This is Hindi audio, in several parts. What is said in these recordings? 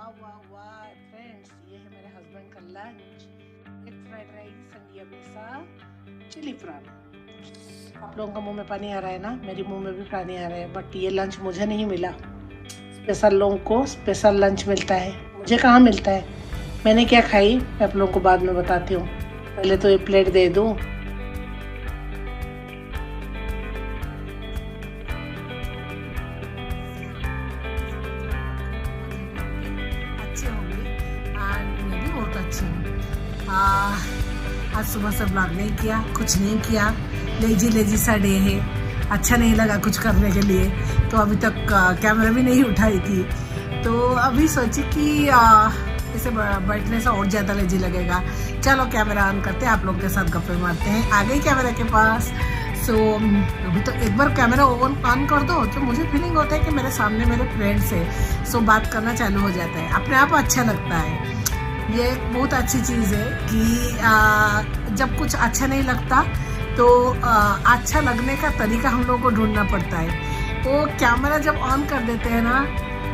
वाह वाह वाह फ्रेंड्स, ये है मेरे हस्बैंड का lunch. Egg fried rice and yummy सा चिली प्रॉन। आप लोगों का मुंह में पानी आ रहा है ना, मेरे मुंह में भी पानी आ रहा है। बट ये लंच मुझे नहीं मिला। स्पेशल लोगों को स्पेशल लंच मिलता है, मुझे कहाँ मिलता है। मैंने क्या खाई मैं आप लोगों को बाद में बताती हूँ। पहले तो ये प्लेट दे दूँ। बहुत अच्छी हूँ। आज सुबह से ब्लॉग नहीं किया, कुछ नहीं किया। लेजी सा डे है, अच्छा नहीं लगा कुछ करने के लिए, तो अभी तक कैमरा भी नहीं उठाई थी। तो अभी सोची कि इसे बैठने से और ज़्यादा लेजी लगेगा। चलो कैमरा ऑन करते हैं, आप लोगों के साथ गप्पे मारते हैं। आ गई कैमरा के पास। सो अभी तो एक बार कैमरा ऑन कर दो तो मुझे फीलिंग होता है कि मेरे सामने मेरे फ्रेंड्स है। सो बात करना चालू हो जाता है, अपने आप अच्छा लगता है। ये बहुत अच्छी चीज़ है कि जब कुछ अच्छा नहीं लगता तो अच्छा लगने का तरीका हम लोगों को ढूंढना पड़ता है। वो कैमरा जब ऑन कर देते हैं ना,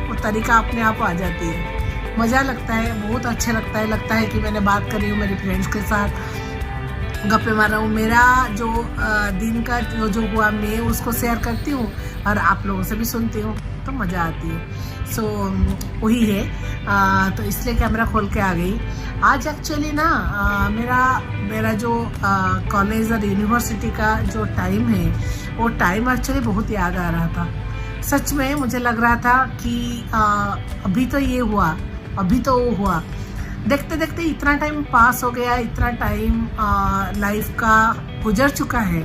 वो तरीका अपने आप आ जाती है। मज़ा लगता है, बहुत अच्छा लगता है कि मैंने बात करी हूँ मेरे फ्रेंड्स के साथ, गप्पे मार रहा हूँ। मेरा जो दिन का जो हुआ मैं उसको शेयर करती हूँ और आप लोगों से भी सुनती हूँ, तो मज़ा आती है। सो वही है, तो इसलिए कैमरा खोल के आ गई। आज एक्चुअली ना मेरा जो कॉलेज और यूनिवर्सिटी का जो टाइम है, वो टाइम एक्चुअली बहुत याद आ रहा था। सच में मुझे लग रहा था कि अभी तो ये हुआ, अभी तो वो हुआ। देखते देखते इतना टाइम पास हो गया, इतना टाइम लाइफ का गुजर चुका है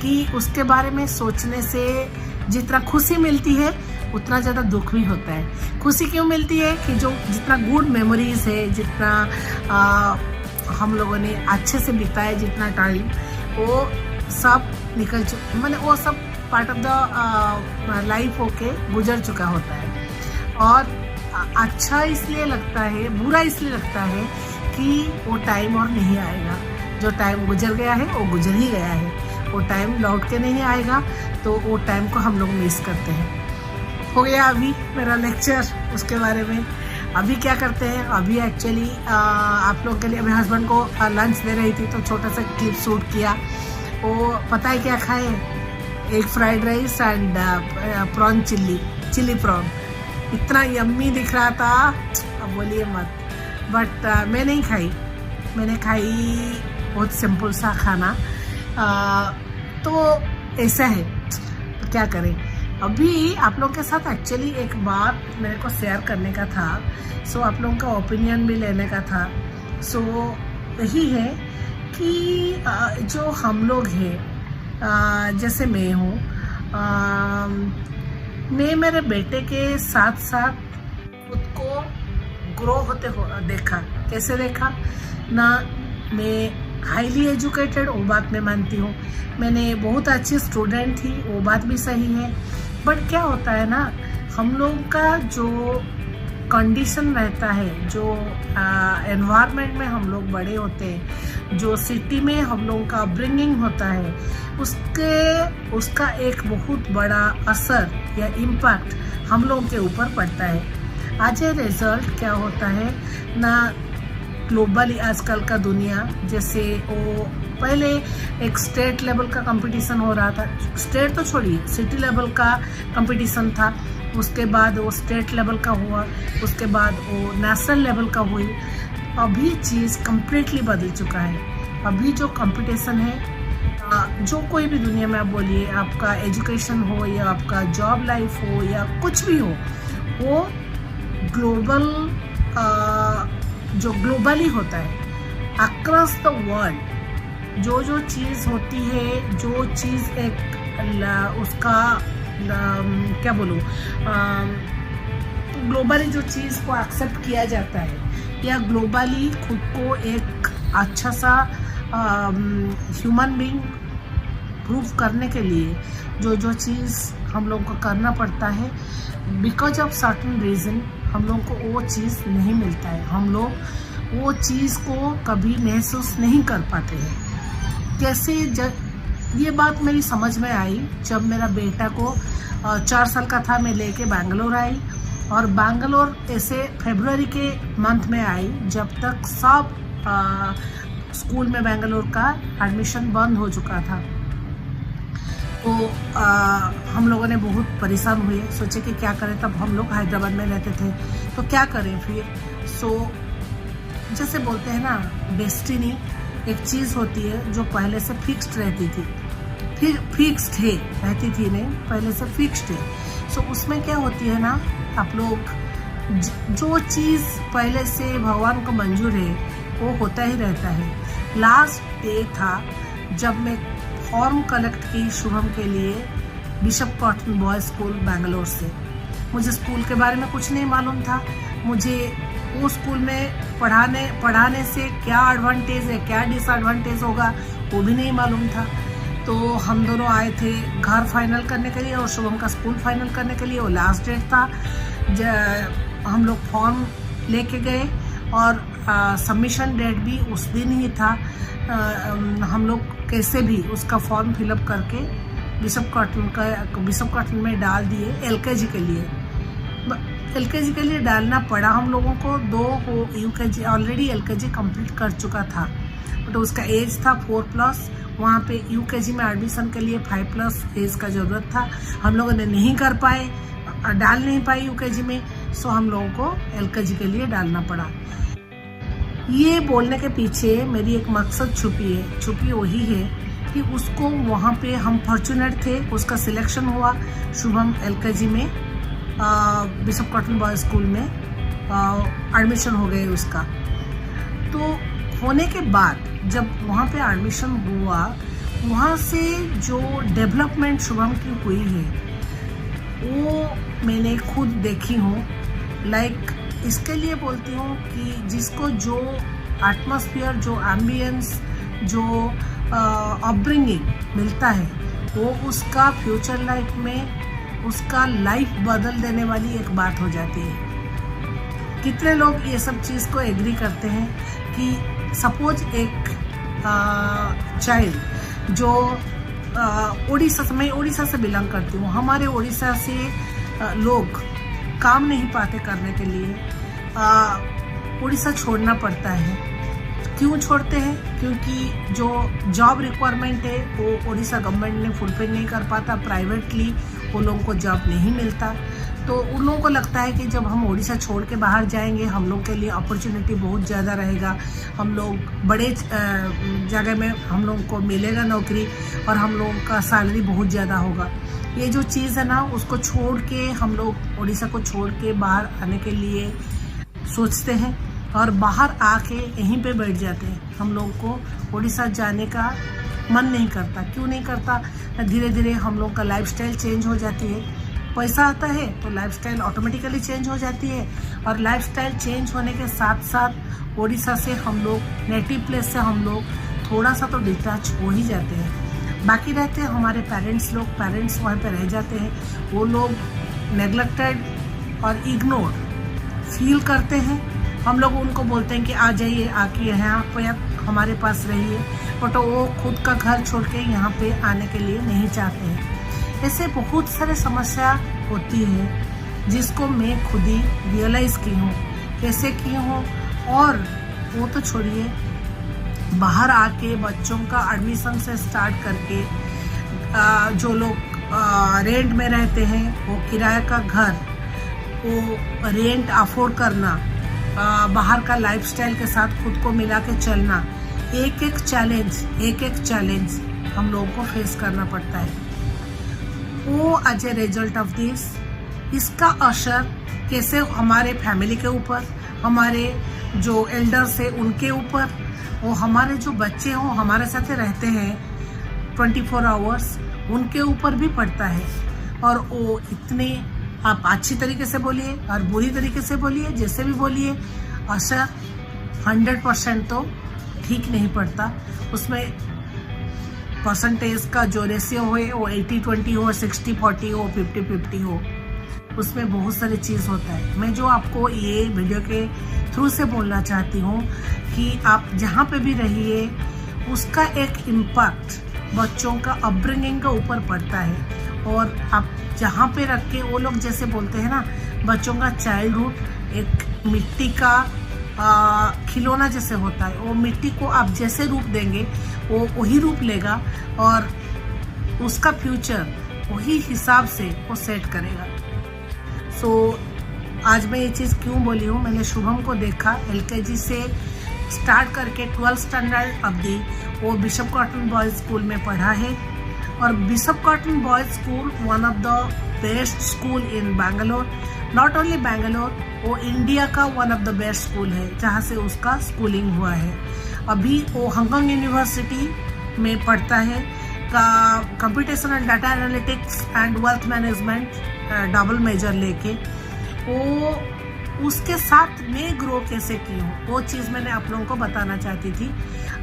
कि उसके बारे में सोचने से जितना खुशी मिलती है उतना ज़्यादा दुख भी होता है। खुशी क्यों मिलती है कि जो जितना गुड मेमोरीज है, जितना हम लोगों ने अच्छे से बिताया जितना टाइम, वो सब निकल मैंने वो सब पार्ट ऑफ द लाइफ होके गुजर चुका होता है। और अच्छा इसलिए लगता है, बुरा इसलिए लगता है कि वो टाइम और नहीं आएगा। जो टाइम गुजर गया है वो गुजर ही गया है, वो टाइम लौट के नहीं आएगा। तो वो टाइम को हम लोग मिस करते हैं। हो गया अभी मेरा लेक्चर उसके बारे में। अभी क्या करते हैं, अभी एक्चुअली आप लोग के लिए मेरे हस्बैंड को लंच दे रही थी, तो छोटा सा क्लिप शूट किया। वो पता है क्या खाए, egg fried rice and prawn chilli prawn. इतना यम्मी दिख रहा था, अब बोलिए मत। बट मैं नहीं खाई, मैंने खाई बहुत सिंपल सा खाना। तो ऐसा है, तो क्या करें। अभी आप लोगों के साथ एक्चुअली एक बात मेरे को शेयर करने का था। सो आप लोगों का ओपिनियन भी लेने का था। सो यही है कि जो हम लोग हैं, जैसे मैं हूँ, मैं मेरे बेटे के साथ साथ खुद को ग्रो होते देखा। कैसे देखा ना, मैं हाईली एजुकेटेड, वो बात मैं मानती हूँ। मैंने बहुत अच्छी स्टूडेंट थी, वो बात भी सही है। बट क्या होता है ना, हम लोग का जो कंडीशन रहता है, जो एनवायरनमेंट में हम लोग बड़े होते हैं, जो सिटी में हम लोगों का अपब्रिंगिंग होता है, उसका एक बहुत बड़ा असर या इम्पैक्ट हम लोगों के ऊपर पड़ता है। आज ये रिजल्ट क्या होता है ना, ग्लोबली आजकल का दुनिया, जैसे वो पहले एक स्टेट लेवल का कंपटीशन हो रहा था, स्टेट तो छोड़िए सिटी लेवल का कंपटीशन था, उसके बाद वो स्टेट लेवल का हुआ, उसके बाद वो नेशनल लेवल का हुई। अभी चीज़ कम्प्लीटली बदल चुका है। अभी जो कंपटीशन है, जो कोई भी दुनिया में आप बोलिए, आपका एजुकेशन हो या आपका जॉब लाइफ हो या कुछ भी हो, वो ग्लोबल जो ग्लोबली होता है अक्रॉस द वर्ल्ड। जो चीज़ होती है, जो चीज़ एक उसका क्या बोलूँ, ग्लोबली जो चीज़ को एक्सेप्ट किया जाता है या ग्लोबली खुद को एक अच्छा सा ह्यूमन बीइंग प्रूव करने के लिए जो चीज़ हम लोग को करना पड़ता है, बिकॉज ऑफ सर्टन रीज़न हम लोग को वो चीज़ नहीं मिलता है। हम लोग वो चीज़ को कभी महसूस नहीं कर पाते हैं। कैसे ये बात मेरी समझ में आई जब मेरा बेटा को 4 साल का था, मैं लेके बैंगलोर आई। और बैंगलोर ऐसे फरवरी के मंथ में आई जब तक सब स्कूल में बैंगलोर का एडमिशन बंद हो चुका था। तो हम लोगों ने बहुत परेशान हुए, सोचे कि क्या करें। तब हम लोग हैदराबाद में रहते थे, तो क्या करें फिर। सो जैसे बोलते हैं ना, डेस्टिनी एक चीज़ होती है जो पहले से फिक्स्ड रहती थी, फिर फिक्स्ड है, रहती थी नहीं, पहले से फिक्स्ड है। सो उसमें क्या होती है ना, आप लोग जो चीज़ पहले से भगवान को मंजूर है वो होता ही रहता है। लास्ट डे था जब मैं फॉर्म कलेक्ट की शुभम के लिए bishop cotton boys school Bangalore से। मुझे स्कूल के बारे में कुछ नहीं मालूम था, मुझे वो स्कूल में पढ़ाने से क्या एडवांटेज है क्या डिसएडवांटेज होगा वो भी नहीं मालूम था। तो हम दोनों आए थे घर फाइनल करने के लिए और शुभम का स्कूल फाइनल करने के लिए। वो लास्ट डेट था, हम लोग फॉर्म लेके गए और सबमिशन डेट भी उस दिन ही था। हम लोग कैसे भी उसका फॉर्म फिलअप करके बिशप कॉटन में डाल दिए। एलकेजी के लिए डालना पड़ा हम लोगों को। 2 यूकेजी ऑलरेडी एलकेजी कंप्लीट कर चुका था, बट उसका एज था 4+। वहाँ पे यूकेजी में एडमिशन के लिए 5+ एज का ज़रूरत था। हम लोगों ने नहीं कर पाए, डाल नहीं पाए यूकेजी में, सो हम लोगों को एलकेजी के लिए डालना पड़ा। ये बोलने के पीछे मेरी एक मकसद छुपी वही है कि उसको वहाँ पे हम फॉर्चुनेट थे, उसका सिलेक्शन हुआ। शुभम एलकेजी में बिशप कॉटन बॉयज स्कूल में एडमिशन हो गए उसका। तो होने के बाद जब वहाँ पे एडमिशन हुआ, वहाँ से जो डेवलपमेंट शुभम की हुई है वो मैंने खुद देखी हूँ। लाइक इसके लिए बोलती हूँ कि जिसको जो एटमॉस्फेयर, जो एम्बियंस, जो अपब्रिंगिंग मिलता है वो उसका फ्यूचर लाइफ में उसका लाइफ बदल देने वाली एक बात हो जाती है। कितने लोग ये सब चीज़ को एग्री करते हैं कि सपोज एक चाइल्ड जो मैं उड़ीसा से बिलोंग करती हूँ, हमारे उड़ीसा से लोग काम नहीं पाते करने के लिए, उड़ीसा छोड़ना पड़ता है। क्यों छोड़ते हैं? क्योंकि जो जॉब रिक्वायरमेंट है वो उड़ीसा गवर्नमेंट ने फुलफिल नहीं कर पाता, प्राइवेटली वो लोगों को जॉब नहीं मिलता। तो उन लोगों को लगता है कि जब हम उड़ीसा छोड़ के बाहर जाएंगे हम लोग के लिए अपॉर्चुनिटी बहुत ज़्यादा रहेगा, हम लोग बड़े जगह में हम लोगों को मिलेगा नौकरी और हम लोगों का सैलरी बहुत ज़्यादा होगा। ये जो चीज़ है ना, उसको छोड़ के हम लोग उड़ीसा को छोड़ के बाहर आने के लिए सोचते हैं और बाहर आके यहीं पे बैठ जाते हैं। हम लोगों को उड़ीसा जाने का मन नहीं करता। क्यों नहीं करता? धीरे धीरे हम लोग का लाइफस्टाइल चेंज हो जाती है। पैसा आता है तो लाइफस्टाइल ऑटोमेटिकली चेंज हो जाती है, और लाइफस्टाइल चेंज होने के साथ साथ उड़ीसा से हम लोग नेटिव प्लेस से हम लोग थोड़ा सा तो डिटैच हो ही जाते हैं। बाकी रहते हैं हमारे पेरेंट्स वहाँ पे रह जाते हैं। वो लोग नेग्लेक्टेड और इग्नोर फील करते हैं। हम लोग उनको बोलते हैं कि आ जाइए, आके यहाँ पे हमारे पास रहिए, बट वो खुद का घर छोड़ के यहाँ पे आने के लिए नहीं चाहते हैं। ऐसे बहुत सारे समस्या होती है जिसको मैं खुद ही रियलाइज़ की हूँ, कैसे की हूँ। और वो तो छोड़िए, बाहर आके बच्चों का एडमिशन से स्टार्ट करके जो लोग रेंट में रहते हैं, वो किराए का घर, वो रेंट अफोर्ड करना, बाहर का लाइफस्टाइल के साथ खुद को मिला के चलना, एक एक चैलेंज हम लोगों को फेस करना पड़ता है। वो as a result of this, इसका असर कैसे हमारे फैमिली के ऊपर, हमारे जो एल्डर्स है उनके ऊपर, वो हमारे जो बच्चे हों हमारे साथ रहते हैं 24 आवर्स, उनके ऊपर भी पड़ता है। और वो इतने, आप अच्छी तरीके से बोलिए और बुरी तरीके से बोलिए, जैसे भी बोलिए, असर 100% तो ठीक नहीं पड़ता। उसमें परसेंटेज का जो रेशियो हो वो 80-20 हो, 60-40 हो, 50-50 हो, उसमें बहुत सारी चीज़ होता है। मैं जो आपको ये वीडियो के थ्रू से बोलना चाहती हूँ कि आप जहाँ पे भी रहिए उसका एक इम्पैक्ट बच्चों का अपब्रिंगिंग के ऊपर पड़ता है। और आप जहाँ पे रख के, वो लोग जैसे बोलते हैं ना, बच्चों का चाइल्डहुड एक मिट्टी का खिलौना जैसे होता है। वो मिट्टी को आप जैसे रूप देंगे वो वही रूप लेगा और उसका फ्यूचर वही हिसाब से वो सेट करेगा। सो आज मैं ये चीज़ क्यों बोली हूँ, मैंने शुभम को देखा LKG से स्टार्ट करके 12th स्टैंडर्ड अवधि वो बिशप कॉटन बॉयज़ स्कूल में पढ़ा है। और bishop cotton boys school one of the best school in Bangalore, not only Bangalore, वो इंडिया का one of the best school है जहाँ से उसका स्कूलिंग हुआ है। अभी वो हांगकांग यूनिवर्सिटी में पढ़ता है का computational data analytics and wealth management double major लेके। वो उसके साथ मैं ग्रो कैसे की हूँ वो चीज़ मैंने आप लोगों को बताना चाहती थी।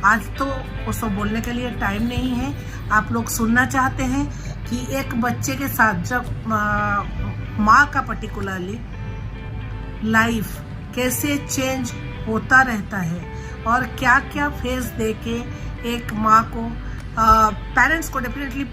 आज तो वो सब बोलने के लिए टाइम नहीं है, आप लोग सुनना चाहते हैं कि एक बच्चे के साथ जब माँ का पर्टिकुलरली लाइफ कैसे चेंज होता रहता है और क्या क्या फेस दे के एक माँ को, पेरेंट्स को डेफिनेटली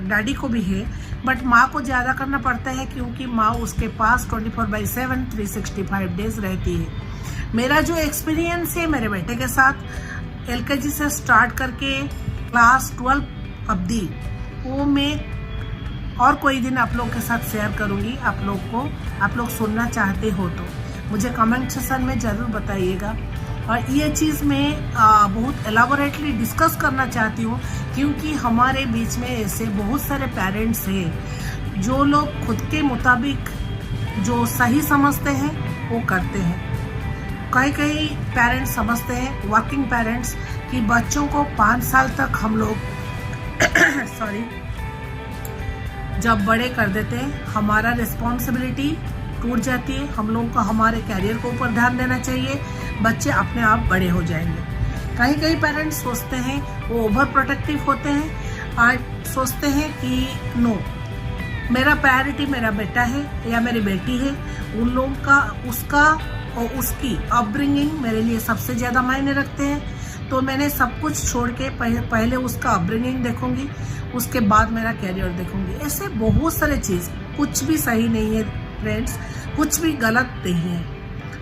डैडी को भी है, बट माँ को ज़्यादा करना पड़ता है क्योंकि माँ उसके पास 24/7 365 डेज रहती है। मेरा जो एक्सपीरियंस है मेरे बेटे के साथ LKG से स्टार्ट करके क्लास 12 अवधि, वो मैं और कोई दिन आप लोग के साथ शेयर करूँगी। आप लोग सुनना चाहते हो तो मुझे कमेंट सेक्शन में ज़रूर बताइएगा। और ये चीज़ मैं बहुत एलाबोरेटली डिस्कस करना चाहती हूँ क्योंकि हमारे बीच में ऐसे बहुत सारे पेरेंट्स हैं जो लोग खुद के मुताबिक जो सही समझते हैं वो करते हैं। कई पेरेंट्स समझते हैं, वर्किंग पेरेंट्स, कि बच्चों को 5 साल तक हम लोग सॉरी जब बड़े कर देते हैं हमारा रिस्पॉन्सिबिलिटी टूट जाती है। हम लोगों को हमारे कैरियर के ऊपर ध्यान देना चाहिए, बच्चे अपने आप बड़े हो जाएंगे। कई पेरेंट्स सोचते हैं, वो ओवर प्रोटेक्टिव होते हैं और सोचते हैं कि नो, मेरा प्रायोरिटी मेरा बेटा है या मेरी बेटी है, उन लोगों का उसका और उसकी अपब्रिंगिंग मेरे लिए सबसे ज़्यादा मायने रखते हैं। तो मैंने सब कुछ छोड़ के पहले उसका अपब्रिंगिंग देखूंगी, उसके बाद मेरा कैरियर देखूंगी। ऐसे बहुत सारे चीज़, कुछ भी सही नहीं है फ्रेंड्स, कुछ भी गलत नहीं है।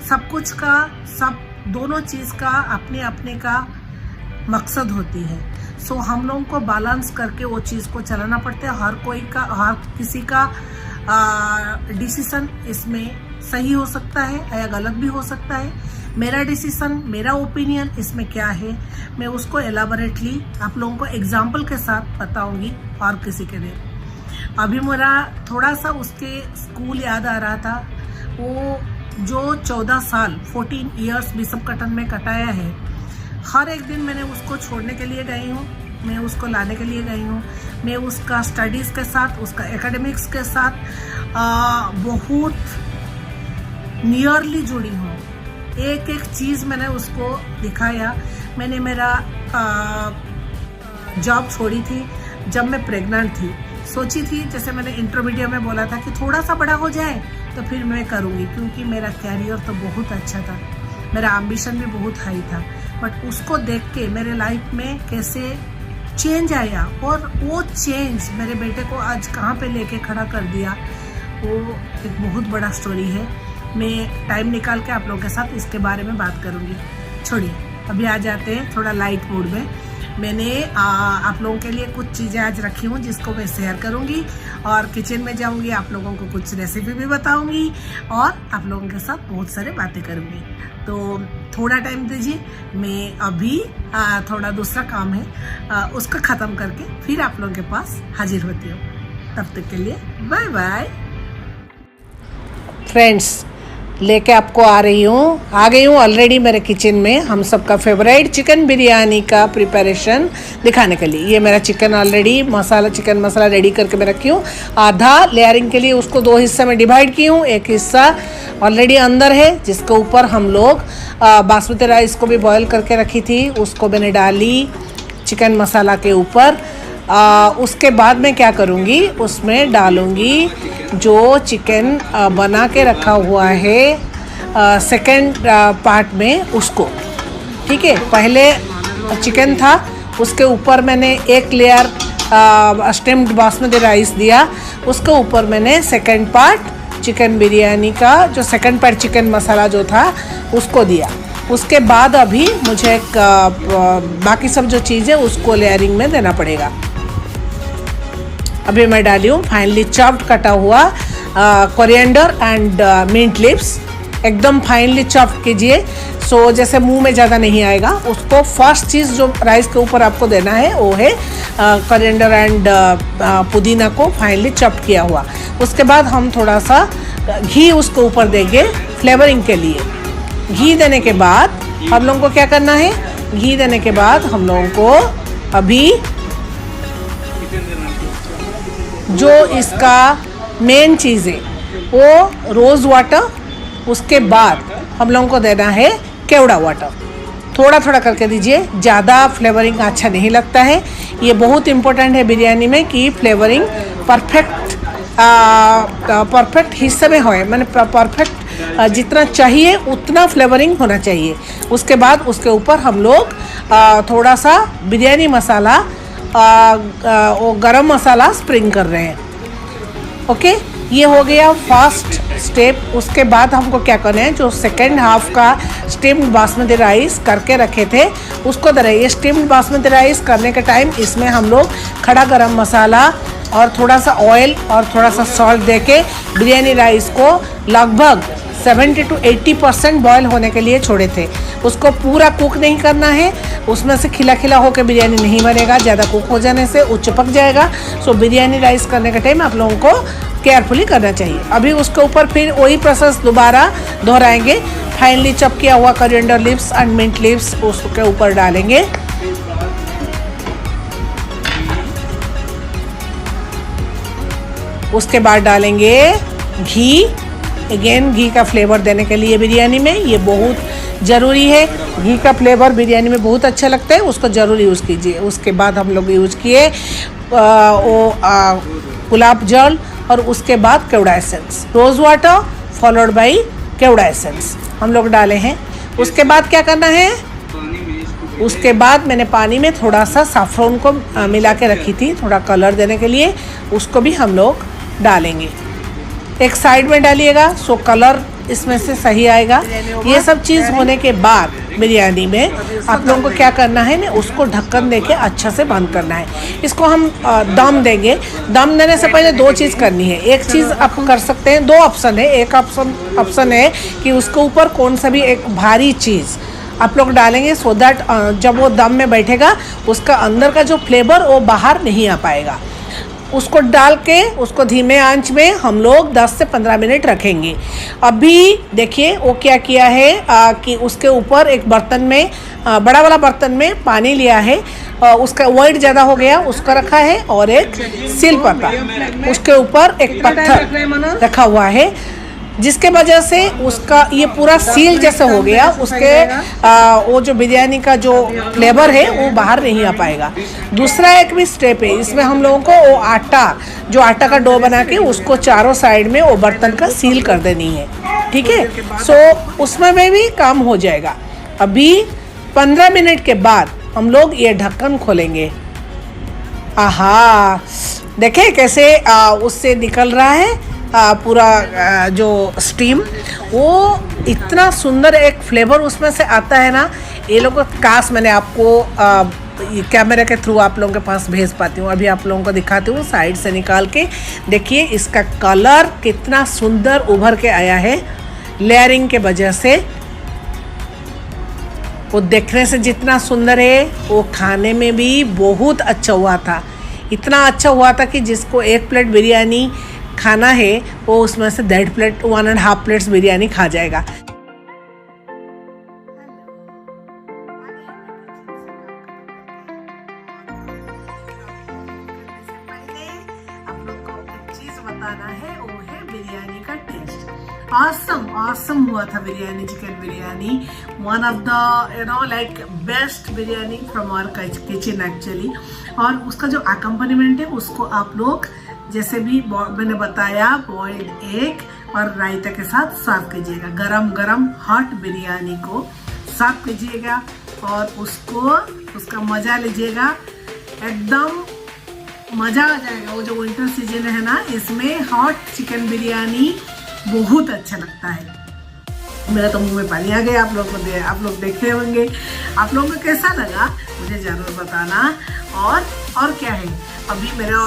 सब कुछ का, सब दोनों चीज़ का अपने अपने का मकसद होती है। सो हम लोगों को बैलेंस करके वो चीज़ को चलाना पड़ता है। हर किसी का डिसीजन इसमें सही हो सकता है या गलत भी हो सकता है। मेरा डिसीजन, मेरा ओपिनियन इसमें क्या है, मैं उसको एलाबोरेटली आप लोगों को एग्जाम्पल के साथ बताऊंगी और किसी के लिए। अभी मेरा थोड़ा सा उसके स्कूल याद आ रहा था। वो जो 14 साल 14 ईयर्स बिशप कॉटन में कटाया है, हर एक दिन मैंने उसको छोड़ने के लिए गई हूँ, मैं उसको लाने के लिए गई हूँ, मैं उसका स्टडीज़ के साथ, उसका एकेडमिक्स के साथ बहुत नियरली जुड़ी हूँ। एक एक चीज़ मैंने उसको दिखाया। मैंने मेरा जॉब छोड़ी थी जब मैं प्रेग्नेंट थी। सोची थी, जैसे मैंने इंटरमीडिएट में बोला था कि थोड़ा सा बड़ा हो जाए तो फिर मैं करूँगी, क्योंकि मेरा कैरियर तो बहुत अच्छा था, मेरा एम्बिशन भी बहुत हाई था। बट उसको देख के मेरे लाइफ में कैसे चेंज आया और वो चेंज मेरे बेटे को आज कहाँ पे लेके खड़ा कर दिया, वो एक बहुत बड़ा स्टोरी है। मैं टाइम निकाल के आप लोगों के साथ इसके बारे में बात करूँगी। छोड़िए, अभी आ जाते हैं थोड़ा लाइट मूड में। मैंने आप लोगों के लिए कुछ चीज़ें आज रखी हूँ जिसको मैं शेयर करूँगी, और किचन में जाऊँगी, आप लोगों को कुछ रेसिपी भी बताऊँगी और आप लोगों के साथ बहुत सारे बातें करूँगी। तो थोड़ा टाइम दीजिए, मैं अभी थोड़ा दूसरा काम है उसको ख़त्म करके फिर आप लोगों के पास हाजिर होती हूँ। तब तक के लिए बाय बाय फ्रेंड्स। लेके आपको आ गई हूँ ऑलरेडी मेरे किचन में हम सबका फेवरेट चिकन बिरयानी का प्रिपरेशन दिखाने के लिए। ये मेरा चिकन ऑलरेडी चिकन मसाला रेडी करके मैं रखी हूँ। आधा लेयरिंग के लिए उसको 2 हिस्सा में डिवाइड की हूँ। एक हिस्सा ऑलरेडी अंदर है जिसके ऊपर हम लोग बासमती राइस को भी बॉयल करके रखी थी, उसको मैंने डाली चिकन मसाला के ऊपर। उसके बाद मैं क्या करूँगी, उसमें डालूँगी जो चिकन बना के रखा हुआ है सेकंड पार्ट में उसको। ठीक है, पहले चिकन था, उसके ऊपर मैंने एक लेयर स्टीम्ड बासमती राइस दिया, उसके ऊपर मैंने सेकंड पार्ट चिकन बिरयानी का जो सेकंड पार्ट चिकन मसाला जो था उसको दिया। उसके बाद अभी मुझे बाकी सब जो चीज़ है उसको लेयरिंग में देना पड़ेगा। अभी मैं डाली हूँ फाइनली चॉप्ड कटा हुआ कोरिएंडर एंड मिंट लीव्स, एकदम फाइनली चॉप्ड कीजिए। सो जैसे मुंह में ज़्यादा नहीं आएगा। उसको फर्स्ट चीज़ जो राइस के ऊपर आपको देना है वो है कोरिएंडर एंड पुदीना को फाइनली चॉप्ड किया हुआ। उसके बाद हम थोड़ा सा घी उसके ऊपर देंगे फ्लेवरिंग के लिए। घी देने के बाद हम लोगों को क्या करना है, घी देने के बाद हम लोगों को अभी जो इसका मेन चीज़ है वो रोज़ वाटर, उसके बाद हम लोगों को देना है केवड़ा वाटर। थोड़ा थोड़ा करके दीजिए, ज़्यादा फ्लेवरिंग अच्छा नहीं लगता है। ये बहुत इम्पोर्टेंट है बिरयानी में कि फ्लेवरिंग परफेक्ट हिस्से में होए, मैंने परफेक्ट जितना चाहिए उतना फ्लेवरिंग होना चाहिए। उसके बाद उसके ऊपर हम लोग थोड़ा सा बिरयानी मसाला वो गरम मसाला स्प्रिंग कर रहे हैं। ओके, ये हो गया फर्स्ट स्टेप। उसके बाद हमको क्या करना है, जो सेकेंड हाफ का स्टीम्ड बासमती राइस करके रखे थे उसको दे रहे। ये स्टीम्ड बासमती राइस करने के टाइम इसमें हम लोग खड़ा गरम मसाला और थोड़ा सा ऑयल और थोड़ा सा सॉल्ट देके बिरयानी राइस को लगभग 70 to 80% बॉयल होने के लिए छोड़े थे। उसको पूरा कुक नहीं करना है, उसमें से खिला खिला होकर बिरयानी नहीं बनेगा। ज़्यादा कुक हो जाने से वो चिपक जाएगा। सो बिरयानी राइस करने के टाइम आप लोगों को केयरफुली करना चाहिए। अभी उसके ऊपर फिर वही प्रोसेस दोबारा दोहराएंगे। फाइनली चॉप किया हुआ coriander leaves and mint leaves उसके ऊपर डालेंगे। उसके बाद डालेंगे घी। अगेन घी का फ्लेवर देने के लिए बिरयानी में ये बहुत ज़रूरी है। घी का फ्लेवर बिरयानी में बहुत अच्छा लगता है, उसको ज़रूर यूज़ कीजिए। उसके बाद हम लोग यूज़ किए गुलाब जल और उसके बाद केवड़ा essence, rose water followed by kewra essence हम लोग डाले हैं। उसके बाद क्या करना है, उसके बाद मैंने पानी में थोड़ा सा साफ़्रोन को मिला के रखी थी थोड़ा कलर देने के लिए, उसको भी हम लोग डालेंगे। एक साइड में डालिएगा सो कलर इसमें से सही आएगा। ये सब चीज़ होने के बाद बिरयानी में आप लोगों को क्या करना है ना, उसको ढक्कन देके अच्छा से बंद करना है। इसको हम दम देंगे। दम देने से पहले दो चीज़ करनी है। एक चीज़ आप कर सकते हैं, दो ऑप्शन है। एक ऑप्शन है कि उसके ऊपर कौन सा भी एक भारी चीज़ आप लोग डालेंगे सो दैट जब वो दम में बैठेगा उसका अंदर का जो फ्लेवर वो बाहर नहीं आ पाएगा। उसको डाल के उसको धीमे आंच में हम लोग 10 से 15 मिनट रखेंगे। अभी देखिए वो क्या किया है कि उसके ऊपर एक बर्तन में बड़ा वाला बर्तन में पानी लिया है, उसका वेट ज़्यादा हो गया उसका रखा है, और एक सिल पत्ता उसके ऊपर एक पत्थर रखा हुआ है, जिसके वजह से उसका ये पूरा सील जैसे हो गया। उसके वो जो बिरयानी का जो फ्लेवर है वो बाहर नहीं आ पाएगा। दूसरा एक भी स्टेप है, इसमें हम लोगों को वो आटा का डो बना के उसको चारों साइड में वो बर्तन का सील कर देनी है। ठीक है, सो उसमें में भी काम हो जाएगा। अभी 15 मिनट के बाद हम लोग ये ढक्कन खोलेंगे। आहा, देखें कैसे उससे निकल रहा है पूरा जो स्टीम, वो इतना सुंदर एक फ्लेवर उसमें से आता है ना। ये लोगों काश मैंने आपको कैमरे के थ्रू आप लोगों के पास भेज पाती हूँ। अभी आप लोगों को दिखाती हूँ साइड से निकाल के। देखिए इसका कलर कितना सुंदर उभर के आया है लेयरिंग के वजह से। वो देखने से जितना सुंदर है वो खाने में भी बहुत अच्छा हुआ था। इतना अच्छा हुआ था कि जिसको एक प्लेट बिरयानी खाना है वो उसमें से 1.5 प्लेट्स बिरयानी खा जाएगा। आप लोग को एक चीज बताना है, वो है बिरयानी का टेस्ट। awesome हुआ था biryani, chicken biryani, one of the like best biryani from our kitchen actually. और उसका जो अकम्पनीमेंट है उसको आप लोग जैसे भी मैंने बताया बॉइल्ड एग और रायता के साथ सर्व कीजिएगा। गरम हॉट बिरयानी को सर्व कीजिएगा और उसका मज़ा लीजिएगा। एकदम मज़ा आ जाएगा। वो जो विंटर सीजन है ना, इसमें हॉट चिकन बिरयानी बहुत अच्छा लगता है। मेरा तो मुंह में पानी आ गया। आप लोग देखे होंगे, आप लोगों को कैसा लगा मुझे जरूर बताना। और क्या है, अभी मेरा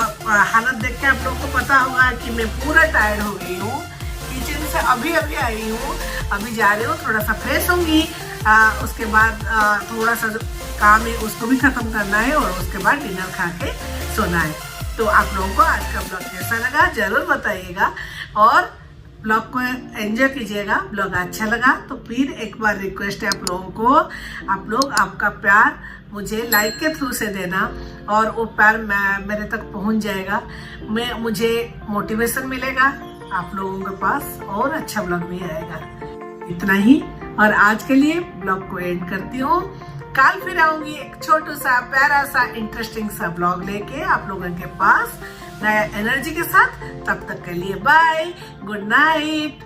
हालत देख के आप लोगों को पता होगा कि मैं पूरा टायर्ड हो गई हूँ। किचन से अभी आई हूँ, अभी जा रही हूँ, थोड़ा सा फ्रेश होंगी। उसके बाद थोड़ा सा जो काम है उसको भी खत्म करना है और उसके बाद डिनर खा के सोना है। तो आप लोगों को आज का ब्लॉग कैसा लगा जरूर बताइएगा और ब्लॉग को एंजॉय कीजिएगा। ब्लॉग अच्छा लगा तो फिर एक बार रिक्वेस्ट है आप लोगों को, आप लोग आपका प्यार मुझे लाइक के थ्रू से देना और वो प्यार मेरे तक पहुंच जाएगा। मुझे मोटिवेशन मिलेगा आप लोगों के पास और अच्छा ब्लॉग भी आएगा। इतना ही, और आज के लिए ब्लॉग को एंड करती हूँ। कल फिर आऊंगी एक छोटू सा प्यारा सा इंटरेस्टिंग सा ब्लॉग लेके आप लोगों के पास नया एनर्जी के साथ। तब तक के लिए बाय, गुड नाइट।